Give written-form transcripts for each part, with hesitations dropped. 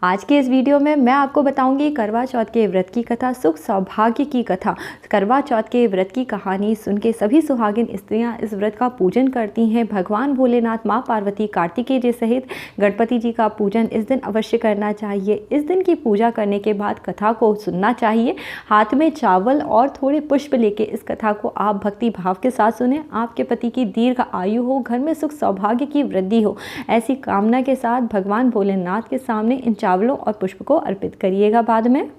आज के इस वीडियो में मैं आपको बताऊंगी करवा चौथ के व्रत की कथा, सुख सौभाग्य की कथा। करवा चौथ के व्रत की कहानी सुन के सभी सुहागिन स्त्रियां इस व्रत का पूजन करती हैं। भगवान भोलेनाथ, माँ पार्वती, कार्तिकेय जी सहित गणपति जी का पूजन इस दिन अवश्य करना चाहिए। इस दिन की पूजा करने के बाद कथा को सुनना चाहिए। हाथ में चावल और थोड़े पुष्प लेके इस कथा को आप भक्ति भाव के साथ सुने। आपके पति की दीर्घ आयु हो, घर में सुख सौभाग्य की वृद्धि हो, ऐसी कामना के साथ भगवान भोलेनाथ के सामने इन चावलों और पुष्प को अर्पित करिएगा बाद में।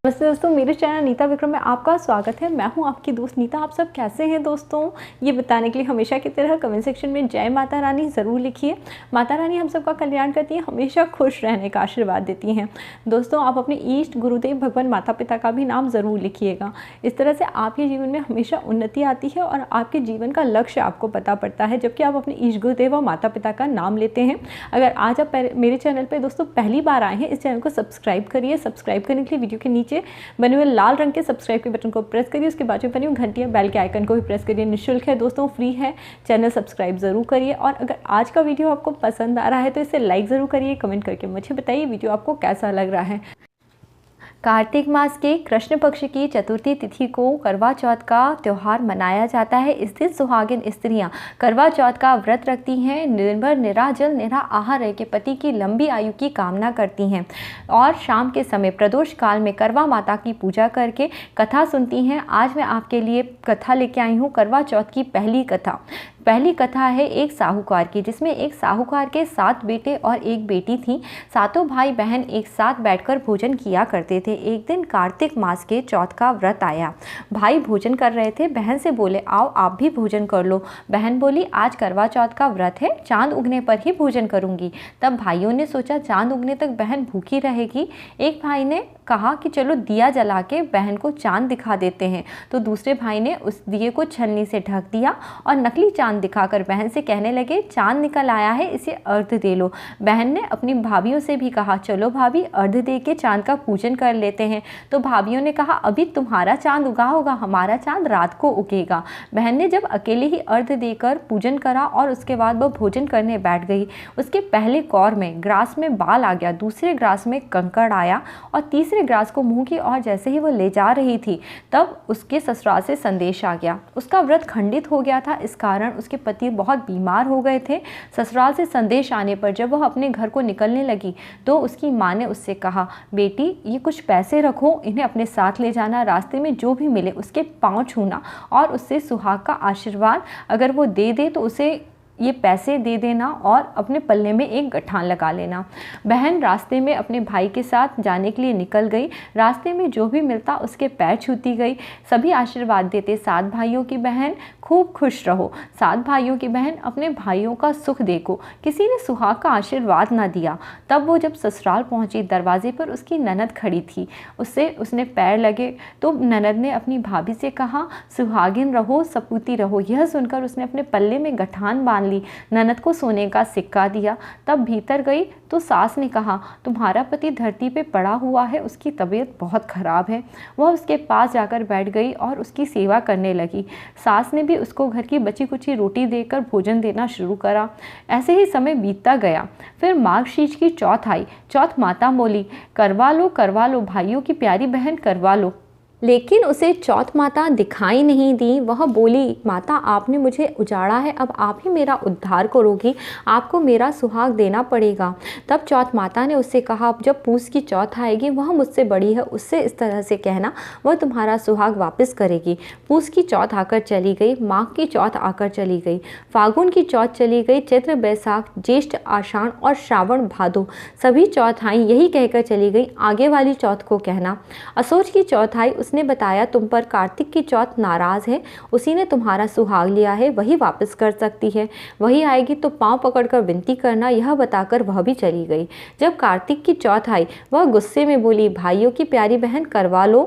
नमस्ते दोस्तों, मेरे चैनल नीता विक्रम में आपका स्वागत है। मैं हूं आपकी दोस्त नीता। आप सब कैसे हैं दोस्तों, ये बताने के लिए हमेशा की तरह कमेंट सेक्शन में जय माता रानी ज़रूर लिखिए। माता रानी हम सबका कल्याण करती हैं, हमेशा खुश रहने का आशीर्वाद देती हैं। दोस्तों, आप अपने ईष्ट गुरुदेव भगवान माता पिता का भी नाम ज़रूर लिखिएगा। इस तरह से आपके जीवन में हमेशा उन्नति आती है और आपके जीवन का लक्ष्य आपको पता पड़ता है, जबकि आप अपने ईष्ट गुरुदेव और माता पिता का नाम लेते हैं। अगर आज आप मेरे चैनल पर दोस्तों पहली बार आए हैं, इस चैनल को सब्सक्राइब करिए। सब्सक्राइब करने के लिए वीडियो के नीचे बने हुए लाल रंग के सब्सक्राइब के बटन को प्रेस करिए। उसके बाजू में बनी हुई घंटी या बेल के आइकन को भी प्रेस करिए। निःशुल्क है दोस्तों, फ्री है। चैनल सब्सक्राइब जरूर करिए। और अगर आज का वीडियो आपको पसंद आ रहा है तो इसे लाइक ज़रूर करिए। कमेंट करके मुझे बताइए वीडियो आपको कैसा लग रहा है। कार्तिक मास के कृष्ण पक्ष की चतुर्थी तिथि को करवा चौथ का त्यौहार मनाया जाता है। इस दिन सुहागिन स्त्रियां करवा चौथ का व्रत रखती हैं, दिन भर निराजल निरा आहार रह के पति की लंबी आयु की कामना करती हैं और शाम के समय प्रदोष काल में करवा माता की पूजा करके कथा सुनती हैं। आज मैं आपके लिए कथा लेके आई हूँ, करवा चौथ की पहली कथा। पहली कथा है एक साहूकार की, जिसमें एक साहूकार के 7 बेटे और एक बेटी थी। सातों भाई बहन एक साथ बैठकर भोजन किया करते थे। एक दिन कार्तिक मास के चौथ का व्रत आया। भाई भोजन कर रहे थे, बहन से बोले आओ आप भी भोजन कर लो। बहन बोली आज करवा चौथ का व्रत है, चांद उगने पर ही भोजन करूंगी। तब भाइयों ने सोचा चांद उगने तक बहन भूखी रहेगी। एक भाई ने कहा कि चलो दिया जला के बहन को चांद दिखा देते हैं। तो दूसरे भाई ने उस दिए को छलनी से ढक दिया और नकली चांद दिखाकर बहन से कहने लगे चांद निकल आया है, इसे अर्घ दे लो। बहन ने अपनी भाभियों से भी कहा चलो भाभी अर्घ दे के चांद का पूजन कर लेते हैं। तो भाभियों ने कहा अभी तुम्हारा चांद उगा होगा, हमारा चांद रात को उगेगा। बहन ने जब अकेले ही अर्घ देकर पूजन करा और उसके बाद वह भोजन करने बैठ गई। उसके पहले कौर में ग्रास में बाल आ गया, दूसरे ग्रास में कंकड़ आया और तीसरे ग्रास को मुंह की ओर जैसे ही वो ले जा रही थी तब उसके ससुराल से संदेश आ गया। उसका व्रत खंडित हो गया था, इस कारण उसके पति बहुत बीमार हो गए थे। ससुराल से संदेश आने पर जब वह अपने घर को निकलने लगी तो उसकी माँ ने उससे कहा बेटी ये कुछ पैसे रखो, इन्हें अपने साथ ले जाना, रास्ते में जो भी मिले उसके पाँव छूना और उससे सुहाग का आशीर्वाद अगर वो दे दे तो उसे ये पैसे दे देना और अपने पल्ले में एक गठान लगा लेना। बहन रास्ते में अपने भाई के साथ जाने के लिए निकल गई। रास्ते में जो भी मिलता उसके पैर छूती गई। सभी आशीर्वाद देते 7 भाइयों की बहन खूब खुश रहो। 7 भाइयों की बहन अपने भाइयों का सुख देखो। किसी ने सुहाग का आशीर्वाद ना दिया। तब वो जब ससुराल पहुंची, दरवाजे पर उसकी ननद खड़ी थी। उसने पैर लगे तो ननद ने अपनी भाभी से कहा सुहागिन रहो, सपूती रहो। यह सुनकर उसने अपने पल्ले में गठान बांध ली। ननद को सोने का सिक्का दिया। तब भीतर गई तो सास ने कहा तुम्हारा पति धरती पे पड़ा हुआ है, उसकी तबीयत बहुत खराब है। वह उसके पास जाकर बैठ गई और उसकी सेवा करने लगी। सास ने भी उसको घर की बची कुची रोटी देकर भोजन देना शुरू करा। ऐसे ही समय बीतता गया। फिर मार्गशीर्ष की चौथ आई। चौथ माता बोली करवा लो भाइयों की प्यारी बहन करवा लो। लेकिन उसे चौथ माता दिखाई नहीं दी। वह बोली माता आपने मुझे उजाड़ा है, अब आप ही मेरा उद्धार करोगी, आपको मेरा सुहाग देना पड़ेगा। तब चौथ माता ने उससे कहा जब पूस की चौथ आएगी वह मुझसे बड़ी है, उससे इस तरह से कहना, वह तुम्हारा सुहाग वापस करेगी। पूस की चौथ आकर चली गई, माघ की चौथ आकर चली गई, फागुन की चौथ चली गई, चैत्र बैसाख ज्येष्ठ आषाढ़ और श्रावण भादो सभी चौथ आई, यही कहकर चली गई आगे वाली चौथ को कहना। असोज की चौथ आई, उसने बताया तुम पर कार्तिक की चौथ नाराज है, उसी ने तुम्हारा सुहाग लिया है, वही वापस कर सकती है, वही आएगी तो पांव पकड़कर विनती करना, यह बताकर वह भी चली गई। जब कार्तिक की चौथ आई वह गुस्से में बोली भाइयों की प्यारी बहन करवा लो,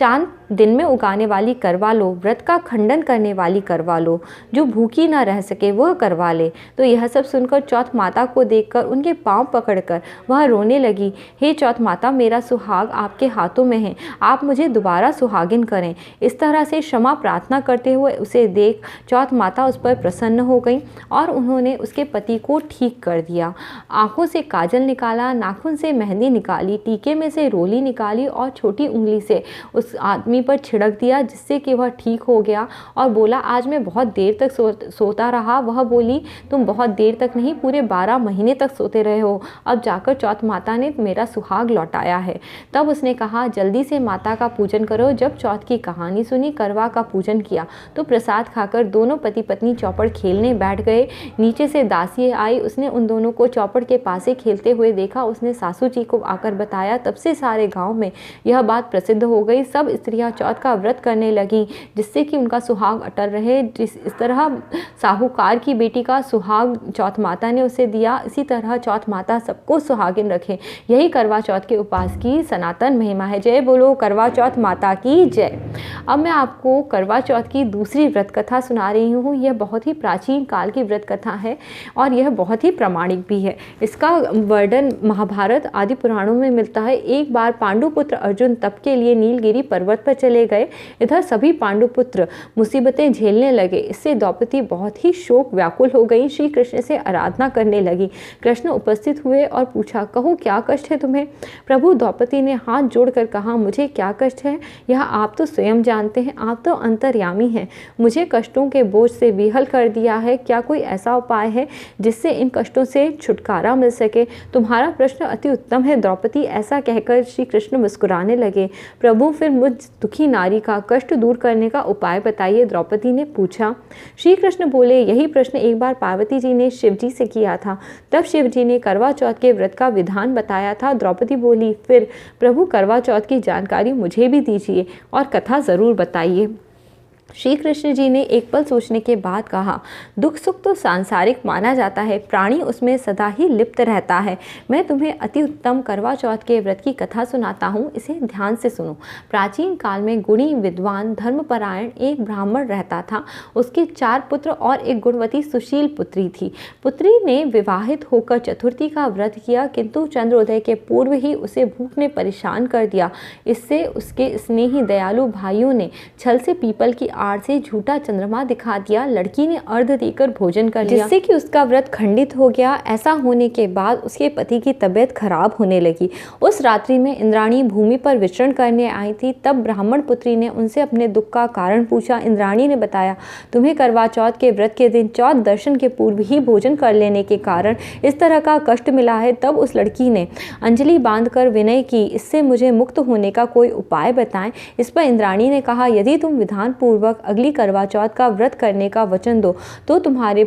चांद दिन में उगाने वाली करवा लो, व्रत का खंडन करने वाली करवा लो, जो भूखी ना रह सके वह करवा ले। तो यह सब सुनकर चौथ माता को देखकर उनके पांव पकड़कर वह रोने लगी। हे चौथ माता, मेरा सुहाग आपके हाथों में है, आप मुझे दोबारा सुहागिन करें। इस तरह से क्षमा प्रार्थना करते हुए उसे देख चौथ माता उस पर प्रसन्न हो गई और उन्होंने उसके पति को ठीक कर दिया। आंखों से काजल निकाला, नाखून से मेहंदी निकाली, टीके में से रोली निकाली और छोटी उंगली से उस आदमी पर छिड़क दिया, जिससे कि वह ठीक हो गया और बोला, आज मैं बहुत देर तक सोता रहा। वह बोली, तुम बहुत देर तक नहीं, पूरे 12 महीने तक सोते रहे हो, अब जाकर चौथ माता ने मेरा सुहाग लौटाया है। तब उसने कहा, जल्दी से माता का पूजन करो। जब चौथ की कहानी सुनी, करवा का पूजन किया तो प्रसाद खाकर दोनों पति पत्नी चौपड़ खेलने बैठ गए। नीचे से दासी आई, उसने उन दोनों को चौपड़ के पासे खेलते हुए देखा। उसने सासू जी को आकर बताया। तब से सारे गांव में यह बात प्रसिद्ध हो गई। सब स्त्रियां चौथ का व्रत करने लगी, जिससे कि उनका सुहाग अटल रहे। इस तरह साहूकार की बेटी का सुहाग चौथ माता ने उसे दिया। इसी तरह चौथ माता सबको सुहागिन रखे। यही करवा चौथ के उपास की सनातन महिमा है। जय बोलो करवा चौथ माता की जय। अब मैं आपको करवा चौथ की दूसरी व्रत कथा सुना रही हूँ। यह बहुत ही प्राचीन काल की व्रत कथा है और यह बहुत ही प्रामाणिक भी है। इसका वर्णन महाभारत आदि पुराणों में मिलता है। एक बार पांडुपुत्र अर्जुन तप के लिए नीलगिरी पर्वत पर चले गए। इधर सभी पांडुपुत्र मुसीबतें झेलने लगे। इससे द्रौपदी बहुत ही शोक व्याकुल हो गई। श्री कृष्ण से आराधना करने लगी। कृष्ण उपस्थित हुए और पूछा, कहो क्या कष्ट है तुम्हें? प्रभु, द्रौपदी ने हाथ जोड़कर कहा, मुझे क्या कष्ट है यह आप तो स्वयं जानते हैं, आप तो अंतर्यामी हैं। मुझे कष्टों के बोझ से विहल कर दिया है। क्या कोई ऐसा उपाय है जिससे इन कष्टों से छुटकारा मिल सके? तुम्हारा प्रश्न अति उत्तम है द्रौपदी। ऐसा कहकर श्री कृष्ण मुस्कुराने लगे। प्रभु, फिर मुझ दुखी नारी का कष्ट दूर करने का उपाय बताइए, द्रौपदी ने पूछा। श्री कृष्ण बोले, यही प्रश्न एक बार पार्वती जी ने शिव जी से किया था। तब शिव जी ने करवा चौथ के व्रत का विधान बताया था। द्रौपदी बोली, फिर प्रभु करवा चौथ की जानकारी मुझे भी दीजिए और कथा ज़रूर बताइए। श्री कृष्ण जी ने एक पल सोचने के बाद कहा, दुख सुख तो सांसारिक माना जाता है, प्राणी उसमें सदा ही लिप्त रहता है। मैं तुम्हें अति उत्तम करवा चौथ के व्रत की कथा सुनाता हूँ, इसे ध्यान से सुनो। प्राचीन काल में गुणी विद्वान धर्मपरायण एक ब्राह्मण रहता था। उसके 4 पुत्र और एक गुणवती सुशील पुत्री थी। पुत्री ने विवाहित होकर चतुर्थी का व्रत किया, किंतु चंद्रोदय के पूर्व ही उसे भूख ने परेशान कर दिया। इससे उसके स्नेही दयालु भाइयों ने छल से पीपल की आड़ से झूठा चंद्रमा दिखा दिया। लड़की ने अर्घ देकर भोजन कर लिया, जिससे कि उसका व्रत खंडित हो गया। ऐसा होने के बाद उसके पति की तबीयत खराब होने लगी। उस रात्रि में इंद्राणी भूमि पर विचरण करने आई थी। तब ब्राह्मण पुत्री ने उनसे अपने दुख का कारण पूछा। इंद्राणी ने बताया, तुम्हें करवा चौथ के व्रत के दिन चौथ दर्शन के पूर्व ही भोजन कर लेने के कारण इस तरह का कष्ट मिला है। तब उस लड़की ने अंजलि बांधकर विनय की, इससे मुझे मुक्त होने का कोई उपाय बताएं। इस पर इंद्राणी ने कहा, यदि तुम विधान पूर्वक अगली करवा चौथ का व्रत करने का वचन दो तो तुम्हारे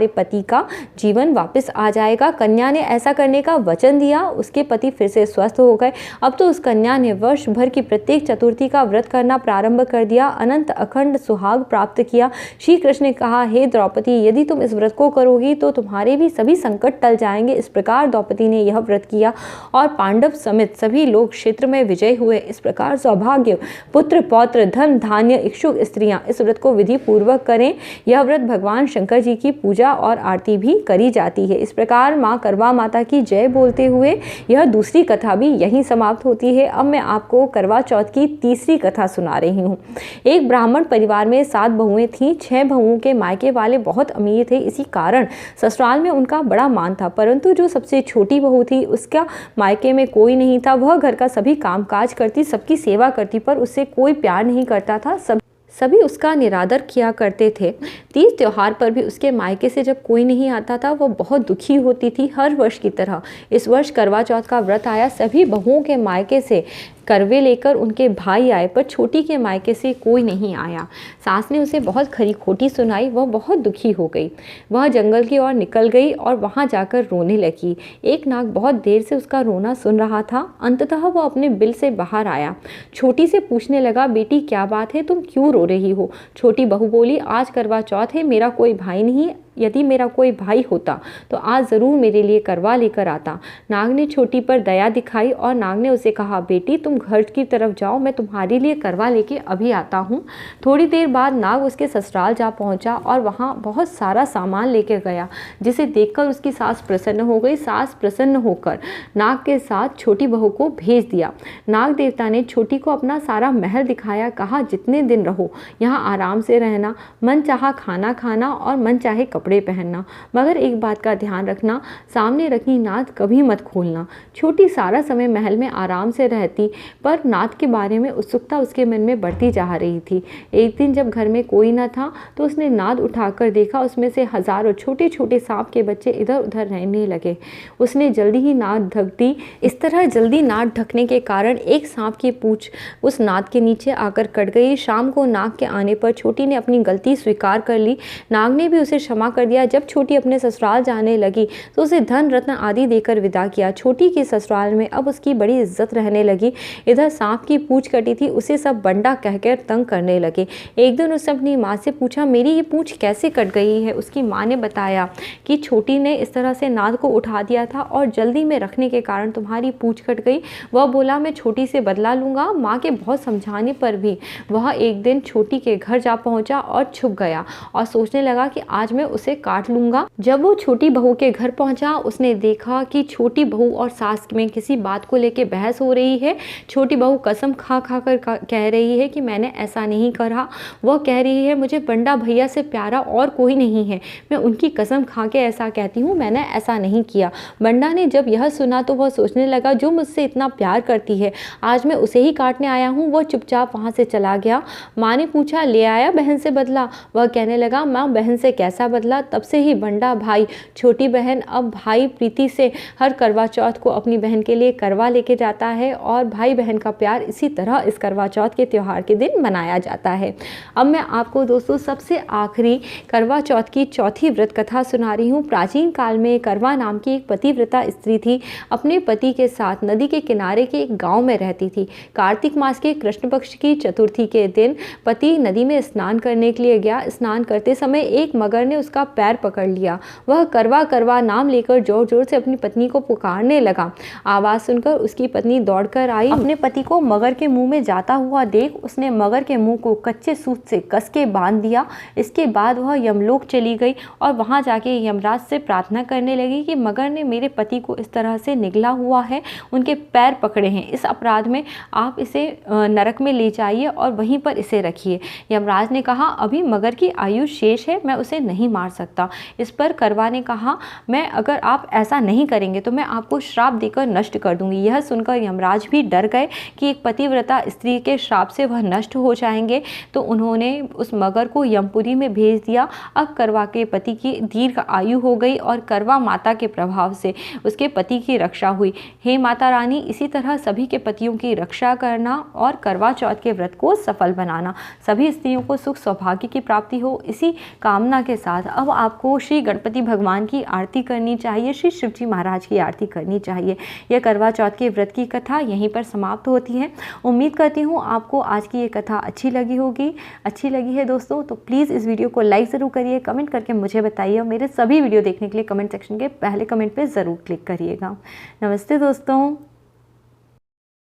पति का जीवन वापस आ जाएगा। कन्या ने ऐसा करने का वचन दिया। उसके पति फिर से स्वस्थ हो गए। अब तो उस कन्या ने वर्ष भर की प्रत्येक चतुर्थी का व्रत करना प्रारंभ कर दिया। अनंत अखंड सुहाग प्राप्त किया। श्री कृष्ण ने कहा, हे द्रौपदी, यदि तुम इस व्रत को करोगी तो तुम्हारे भी सभी संकट टल जाएंगे। इस प्रकार द्रौपदी ने यह व्रत किया और पांडव समेत सभी लोग क्षेत्र में विजय हुए। इस प्रकार सौभाग्य, पुत्र पौत्र, धन धान्य इच्छुक स्त्रियां इस व्रत को विधि पूर्वक करें। यह व्रत भगवान शंकर जी की पूजा और आरती भी करी जाती है। इस प्रकार माँ करवा माता की जय बोलते हुए यह दूसरी कथा भी यहीं समाप्त होती है। अब मैं आपको करवा चौथ की तीसरी कथा सुना रही हूँ। एक ब्राह्मण परिवार में 7 बहुएं थीं। 6 बहुओं के मायके वाले बहुत अमीर थे। इसी कारण ससुराल में उनका बड़ा मान था, परंतु जो सबसे छोटी बहू थी उसका मायके में कोई नहीं था। वह घर का सभी कामकाज करती, सबकी सेवा करती, पर उससे कोई प्यार नहीं करता था। सभी उसका निरादर किया करते थे। तीज त्योहार पर भी उसके मायके से जब कोई नहीं आता था वह बहुत दुखी होती थी। हर वर्ष की तरह इस वर्ष करवा चौथ का व्रत आया। सभी बहुओं के मायके से करवे लेकर उनके भाई आए, पर छोटी के मायके से कोई नहीं आया। सास ने उसे बहुत खरी खोटी सुनाई। वह बहुत दुखी हो गई। वह जंगल की ओर निकल गई और वहां जाकर रोने लगी। एक नाग बहुत देर से उसका रोना सुन रहा था। अंततः वह अपने बिल से बाहर आया। छोटी से पूछने लगा, बेटी क्या बात है, तुम क्यों रो रही हो? छोटी बहू बोली, आज करवा चौथ है, मेरा कोई भाई नहीं, यदि मेरा कोई भाई होता तो आज ज़रूर मेरे लिए करवा लेकर आता। नाग ने छोटी पर दया दिखाई और नाग ने उसे कहा, बेटी तुम घर की तरफ जाओ, मैं तुम्हारे लिए करवा लेके अभी आता हूँ। थोड़ी देर बाद नाग उसके ससुराल जा पहुँचा और वहाँ बहुत सारा सामान लेकर गया, जिसे देखकर उसकी सास प्रसन्न हो गई। सास प्रसन्न होकर नाग के साथ छोटी बहू को भेज दिया। नाग देवता ने छोटी को अपना सारा महल दिखाया, कहा जितने दिन रहो यहाँ आराम से रहना, मन चाहा खाना खाना और मन चाहे कपड़े पहनना, मगर एक बात का ध्यान रखना, सामने रखी नाद कभी मत खोलना। छोटी सारा समय महल में आराम से रहती, पर नाद के बारे में उत्सुकता उसके मन में बढ़ती जा रही थी। एक दिन जब घर में कोई न था तो उसने नाद उठाकर देखा, उसमें से हजारों छोटे छोटे सांप के बच्चे इधर उधर रहने लगे। उसने जल्दी ही नाद ढक दी। इस तरह जल्दी नाद ढकने के कारण एक सांप की पूंछ उस नाद के नीचे आकर कट गई। शाम को नाग के आने पर छोटी ने अपनी गलती स्वीकार कर ली। नाग ने भी उसे क्षमा कर दिया। जब छोटी अपने ससुराल जाने लगी तो उसे धन रत्न आदि देकर विदा किया। छोटी के ससुराल में अब उसकी बड़ी इज्जत रहने लगी। इधर सांप की पूंछ कटी थी, उसे सब बंडा कहकर तंग करने लगे। एक दिन उसने अपनी माँ से पूछा, मेरी ये पूंछ कैसे कट गई है? उसकी माँ ने बताया कि छोटी ने इस तरह से नाद को उठा दिया था और जल्दी में रखने के कारण तुम्हारी पूंछ कट गई। वह बोला, मैं छोटी से बदला लूँगा। माँ के बहुत समझाने पर भी वह एक दिन छोटी के घर जा पहुँचा और छुप गया और सोचने लगा कि आज मैं उसे काट लूँगा। जब वो छोटी बहू के घर पहुँचा, उसने देखा कि छोटी बहू और सास में किसी बात को लेकर बहस हो रही है। छोटी बहू कसम खा खा कर कह रही है कि मैंने ऐसा नहीं करा। वह कह रही है, मुझे बंडा भैया से प्यारा और कोई नहीं है, मैं उनकी कसम खा के ऐसा कहती हूँ, मैंने ऐसा नहीं किया। बंडा ने जब यह सुना तो वह सोचने लगा, जो मुझसे इतना प्यार करती है आज मैं उसे ही काटने आया हूँ। वह चुपचाप वहाँ से चला गया। माँ ने पूछा, ले आया बहन से बदला? वह कहने लगा, माँ बहन से कैसा बदला? तब से ही बंडा भाई छोटी बहन अब भाई प्रीति से हर करवा चौथ को अपनी बहन के लिए करवा लेके जाता है और भाई बहन का प्यार इसी तरह इस करवा चौथ के त्यौहार के दिन मनाया जाता है। अब मैं आपको दोस्तों सबसे आखिरी करवा चौथ की चौथी व्रत कथा सुना रही हूँ। प्राचीन काल में करवा नाम की एक पतिव्रता स्त्री थी। अपने पति के साथ नदी के किनारे के एक गांव में रहती थी। कार्तिक मास के कृष्ण पक्ष की चतुर्थी के दिन पति नदी में स्नान करने के लिए गया। स्नान करते समय एक मगर ने उसका पैर पकड़ लिया। वह करवा करवा नाम लेकर जोर जोर से अपनी पत्नी को पुकारने लगा। आवाज़ सुनकर उसकी पत्नी दौड़कर आई। अपने पति को मगर के मुंह में जाता हुआ देख उसने मगर के मुंह को कच्चे सूत से कस के बांध दिया। इसके बाद वह यमलोक चली गई और वहां जाके यमराज से प्रार्थना करने लगी कि मगर ने मेरे पति को इस तरह से निगला हुआ है, उनके पैर पकड़े हैं, इस अपराध में आप इसे नरक में ले जाइए और वहीं पर इसे रखिए। यमराज ने कहा, अभी मगर की आयु शेष है, मैं उसे नहीं मार सकता। इस पर करवा ने कहा, मैं अगर आप ऐसा नहीं करेंगे तो मैं आपको श्राप देकर नष्ट कर दूंगी। यह सुनकर यमराज भी डर गए कि एक पतिव्रता स्त्री के श्राप से वह नष्ट हो जाएंगे, तो उन्होंने उस मगर को यमपुरी में भेज दिया। अब करवा के पति की दीर्घ आयु हो गई और करवा माता के प्रभाव से उसके पति की रक्षा हुई। हे माता रानी, इसी तरह सभी के पतियों की रक्षा करना और करवा चौथ के व्रत को सफल बनाना। सभी स्त्रियों को सुख सौभाग्य की प्राप्ति हो, इसी कामना के साथ अब आपको श्री गणपति भगवान की आरती करनी चाहिए, श्री शिवजी महाराज की आरती करनी चाहिए। यह करवा चौथ के व्रत की कथा यहीं पर समाप्त होती है। उम्मीद करती हूँ आपको आज की ये कथा अच्छी लगी होगी। अच्छी लगी है दोस्तों तो प्लीज़ इस वीडियो को लाइक ज़रूर करिए, कमेंट करके मुझे बताइए और मेरे सभी वीडियो देखने के लिए कमेंट सेक्शन के पहले कमेंट पे ज़रूर क्लिक करिएगा। नमस्ते दोस्तों।